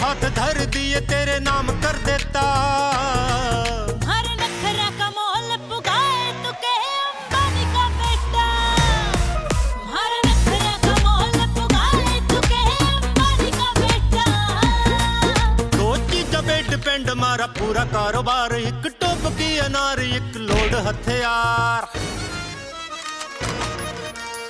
हाथ धर दिए तेरे नाम कर देता। हर नखरा का मोल पुकाए तू कहे अंबानी का बेटा। हर नखरा का मोल पुकाए तू कहे अंबानी का बेटा। दो चीज़ां पे डिपेंड मारा पूरा कारोबार, एक टोप की अनार एक लोड हथियार।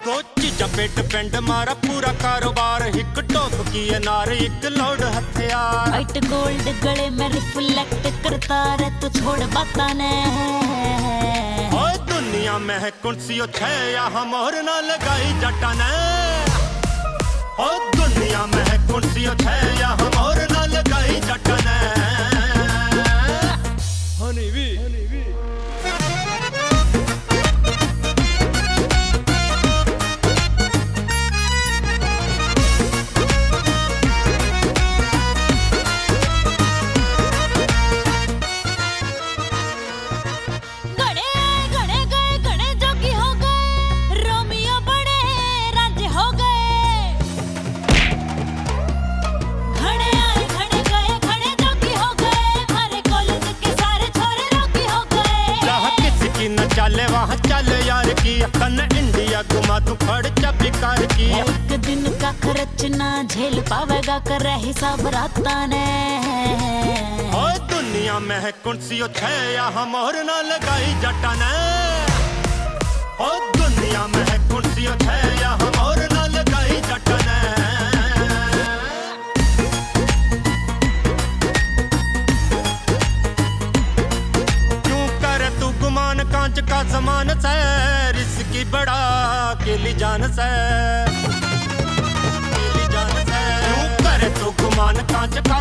दो चीज़ां पे डिपेंड मारा पूरा कारोबार, एक टोप की अनार एक लोड हथियार। व्हाइट गोल्ड गले में रिफ्लेक्ट करता रे तू छोड़ बाता ने। ओ दुनिया में है कुर्सियों छे यहाँ मोहर ना लगाई जटा ने। ओ दुनिया में है कुर्सियों छे यहाँ मोहर ना लगाई जटा ने। हनी भी चले वहाँ चल यार की अपन इंडिया घुमा तू फड़ चाबी कार की। एक दिन का खर्च ना झेल पावेगा कर हिसाब राता ने। ओ दुनिया में है कुर्सियों छे यहाँ मोहर ना लगाई जटा ने। ओ दुनिया में है कुर्सियों छे यहाँ मोहर ना लगाई जटा ने। कांच का समान से रिस्की बड़ा अकेली जान से। अकेली जान से क्यों करे तू गुमान कांच का